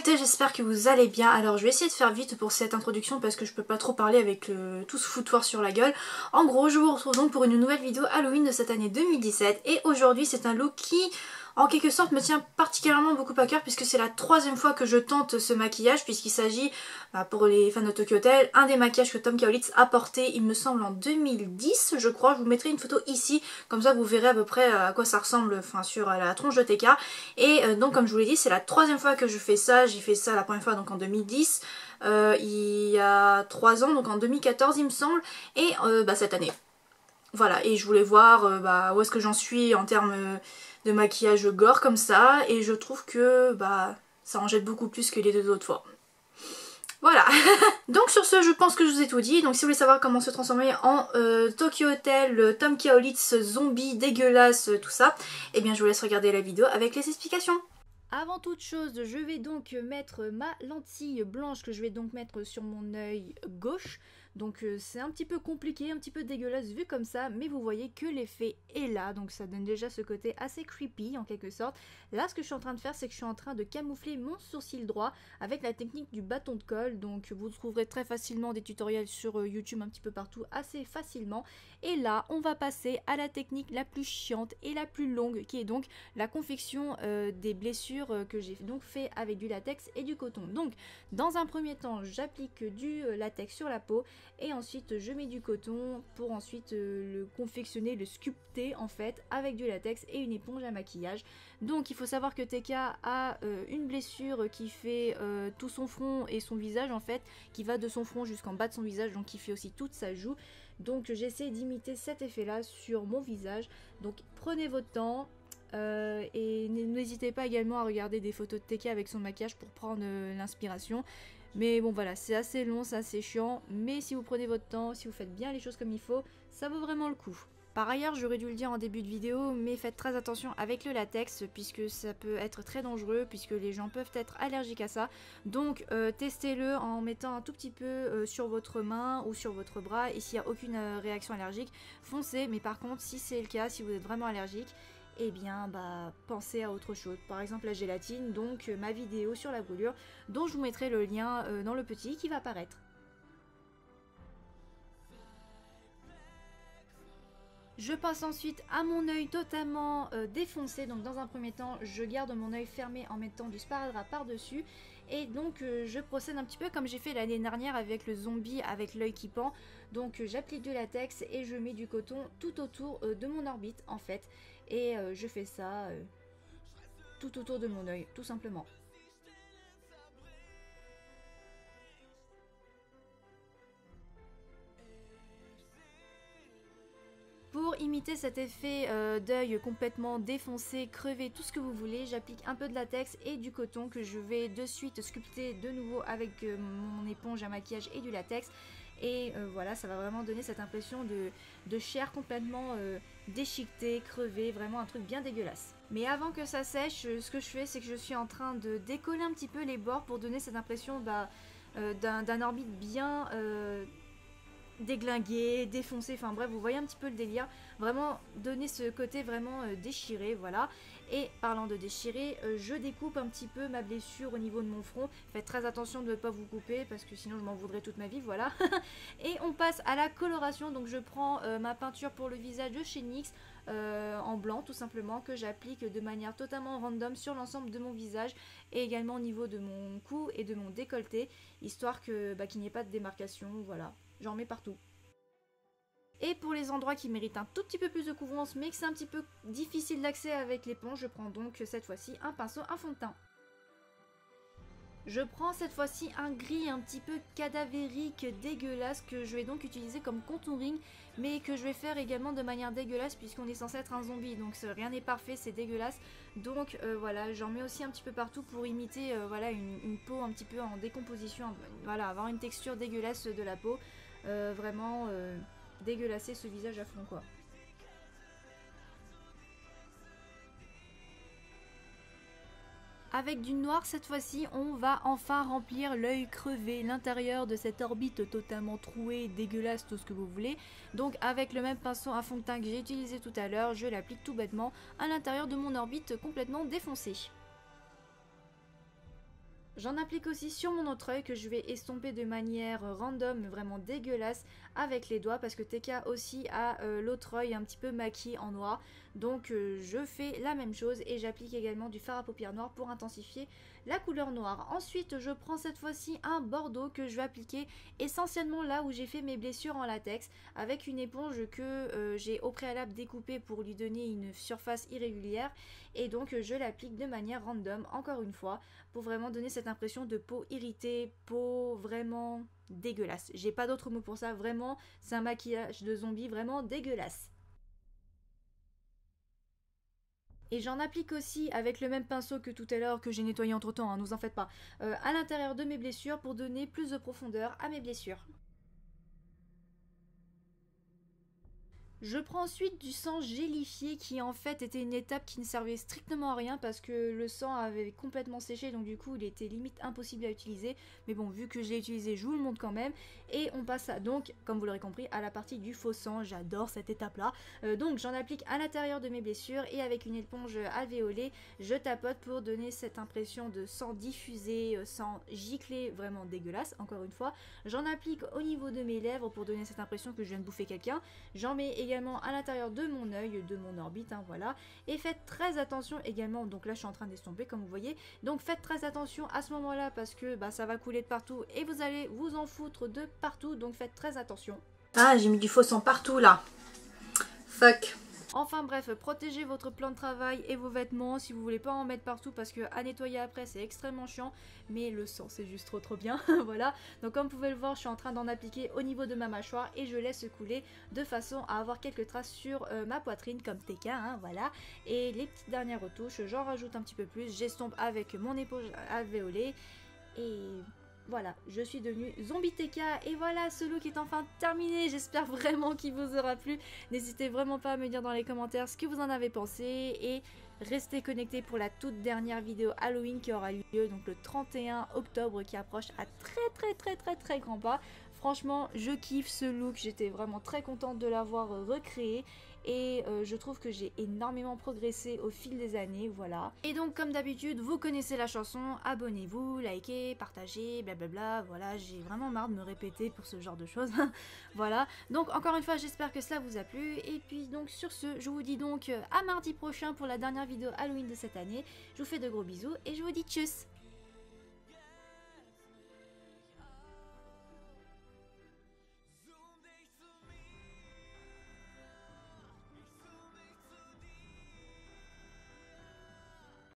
communauté, j'espère que vous allez bien. Alors je vais essayer de faire vite pour cette introduction parce que je peux pas trop parler avec tout ce foutoir sur la gueule. En gros, je vous retrouve donc pour une nouvelle vidéo Halloween de cette année 2017 et aujourd'hui c'est un look qui en quelque sorte me tient particulièrement beaucoup à cœur puisque c'est la troisième fois que je tente ce maquillage puisqu'il s'agit, pour les fans de Tokyo Hotel, un des maquillages que Tom Kaolitz a porté il me semble en 2010 je crois. Je vous mettrai une photo ici, comme ça vous verrez à peu près à quoi ça ressemble, enfin sur la tronche de TK. Et donc comme je vous l'ai dit, c'est la troisième fois que je fais ça. J'ai fait ça la première fois donc en 2010, il y a 3 ans donc en 2014 il me semble, et cette année. Voilà, et je voulais voir où est-ce que j'en suis en termes de maquillage gore comme ça, et je trouve que ça en jette beaucoup plus que les 2 autres fois. Voilà. Donc sur ce, je pense que je vous ai tout dit. Donc si vous voulez savoir comment se transformer en Tokyo Hotel, Tom Kaolitz, zombie, dégueulasse, tout ça, eh bien je vous laisse regarder la vidéo avec les explications. Avant toute chose, je vais donc mettre ma lentille blanche que je vais donc mettre sur mon œil gauche. Donc c'est un petit peu compliqué, un petit peu dégueulasse vu comme ça, mais vous voyez que l'effet est là, donc ça donne déjà ce côté assez creepy en quelque sorte. Là ce que je suis en train de faire, c'est que je suis en train de camoufler mon sourcil droit avec la technique du bâton de colle, donc vous trouverez très facilement des tutoriels sur YouTube un petit peu partout, assez facilement. Et là on va passer à la technique la plus chiante et la plus longue, qui est donc la confection des blessures que j'ai donc fait avec du latex et du coton. Donc dans un premier temps j'applique du latex sur la peau et ensuite je mets du coton pour ensuite le confectionner, le sculpter en fait avec du latex et une éponge à maquillage. Donc il faut savoir que TK a une blessure qui fait tout son front et son visage en fait, qui va de son front jusqu'en bas de son visage, donc qui fait aussi toute sa joue. Donc j'essaie d'imiter cet effet là sur mon visage. Donc prenez votre temps. Et n'hésitez pas également à regarder des photos de TK avec son maquillage pour prendre l'inspiration. Mais bon voilà, c'est assez long, c'est assez chiant, mais si vous prenez votre temps, si vous faites bien les choses comme il faut, ça vaut vraiment le coup. Par ailleurs, j'aurais dû le dire en début de vidéo, mais faites très attention avec le latex puisque ça peut être très dangereux, puisque les gens peuvent être allergiques à ça. Donc testez-le en mettant un tout petit peu sur votre main ou sur votre bras, et s'il n'y a aucune réaction allergique, foncez. Mais par contre, si c'est le cas, si vous êtes vraiment allergique, eh bien pensez à autre chose, par exemple la gélatine, donc ma vidéo sur la brûlure dont je vous mettrai le lien dans le petit qui va apparaître. Je passe ensuite à mon œil totalement défoncé, donc dans un premier temps je garde mon œil fermé en mettant du sparadrap par dessus, et donc je procède un petit peu comme j'ai fait l'année dernière avec le zombie avec l'œil qui pend. Donc j'applique du latex et je mets du coton tout autour de mon orbite en fait, et je fais ça tout autour de mon œil tout simplement. Pour imiter cet effet d'œil complètement défoncé, crevé, tout ce que vous voulez, j'applique un peu de latex et du coton que je vais de suite sculpter de nouveau avec mon éponge à maquillage et du latex. Et voilà, ça va vraiment donner cette impression de chair complètement déchiquetée, crevée, vraiment un truc bien dégueulasse. Mais avant que ça sèche, ce que je fais, c'est que je suis en train de décoller un petit peu les bords pour donner cette impression d'un orbite bien déglingué, défoncé, enfin bref, vous voyez un petit peu le délire, vraiment donner ce côté vraiment déchiré, voilà. Et parlant de déchirer, je découpe un petit peu ma blessure au niveau de mon front. Faites très attention de ne pas vous couper parce que sinon je m'en voudrais toute ma vie, voilà. Et on passe à la coloration, donc je prends ma peinture pour le visage de chez NYX en blanc tout simplement, que j'applique de manière totalement random sur l'ensemble de mon visage et également au niveau de mon cou et de mon décolleté, histoire que qu'il n'y ait pas de démarcation, voilà. J'en mets partout. Et pour les endroits qui méritent un tout petit peu plus de couvrance mais que c'est un petit peu difficile d'accès avec l'éponge, je prends donc cette fois-ci un pinceau à fond de teint. Je prends cette fois-ci un gris un petit peu cadavérique, dégueulasse, que je vais donc utiliser comme contouring, mais que je vais faire également de manière dégueulasse puisqu'on est censé être un zombie, donc rien n'est parfait, c'est dégueulasse. Donc voilà, j'en mets aussi un petit peu partout pour imiter voilà, une peau un petit peu en décomposition, voilà, avoir une texture dégueulasse de la peau, vraiment dégueulasser ce visage à fond quoi. Avec du noir cette fois-ci, on va enfin remplir l'œil crevé, l'intérieur de cette orbite totalement trouée, dégueulasse, tout ce que vous voulez. Donc avec le même pinceau à fond de teint que j'ai utilisé tout à l'heure, je l'applique tout bêtement à l'intérieur de mon orbite complètement défoncée. J'en applique aussi sur mon autre œil que je vais estomper de manière random, vraiment dégueulasse avec les doigts parce que TK aussi a l'autre œil un petit peu maquillé en noir. Donc je fais la même chose et j'applique également du fard à paupières noir pour intensifier la couleur noire. Ensuite je prends cette fois-ci un bordeaux que je vais appliquer essentiellement là où j'ai fait mes blessures en latex avec une éponge que j'ai au préalable découpée pour lui donner une surface irrégulière et donc je l'applique de manière random encore une fois pour vraiment donner cette impression de peau irritée, peau vraiment dégueulasse. J'ai pas d'autre mot pour ça, vraiment c'est un maquillage de zombie vraiment dégueulasse. Et j'en applique aussi avec le même pinceau que tout à l'heure que j'ai nettoyé entre temps, hein, ne vous en faites pas, à l'intérieur de mes blessures pour donner plus de profondeur à mes blessures. Je prends ensuite du sang gélifié qui en fait était une étape qui ne servait strictement à rien parce que le sang avait complètement séché donc du coup il était limite impossible à utiliser. Mais bon, vu que je l'ai utilisé, je vous le montre quand même. Et on passe à, donc, comme vous l'aurez compris, à la partie du faux sang. J'adore cette étape là. Donc j'en applique à l'intérieur de mes blessures et avec une éponge alvéolée, je tapote pour donner cette impression de sang diffusé, sang giclé, vraiment dégueulasse encore une fois. J'en applique au niveau de mes lèvres pour donner cette impression que je viens de bouffer quelqu'un. J'en mets également à l'intérieur de mon œil, de mon orbite, hein, voilà. Et faites très attention également, donc là je suis en train d'estomper comme vous voyez, donc faites très attention à ce moment là parce que ça va couler de partout et vous allez vous en foutre de partout, donc faites très attention. Ah, j'ai mis du faux sang partout là. Fuck. Enfin bref, protégez votre plan de travail et vos vêtements si vous voulez pas en mettre partout parce que à nettoyer après c'est extrêmement chiant, mais le sang c'est juste trop bien. Voilà, donc comme vous pouvez le voir, je suis en train d'en appliquer au niveau de ma mâchoire et je laisse couler de façon à avoir quelques traces sur ma poitrine comme TK, hein, voilà. Et les petites dernières retouches, j'en rajoute un petit peu plus, j'estompe avec mon éponge alvéolée et... voilà, je suis devenue zombie TK et voilà, ce look est enfin terminé. J'espère vraiment qu'il vous aura plu. N'hésitez vraiment pas à me dire dans les commentaires ce que vous en avez pensé et restez connectés pour la toute dernière vidéo Halloween qui aura lieu donc le 31 octobre qui approche à très grand pas. Franchement, je kiffe ce look, j'étais vraiment très contente de l'avoir recréé. Et je trouve que j'ai énormément progressé au fil des années, voilà. Et donc comme d'habitude, vous connaissez la chanson, abonnez-vous, likez, partagez, blablabla, voilà, j'ai vraiment marre de me répéter pour ce genre de choses, voilà. Donc encore une fois, j'espère que cela vous a plu, et puis donc sur ce, je vous dis donc à mardi prochain pour la dernière vidéo Halloween de cette année. Je vous fais de gros bisous, et je vous dis tchuss.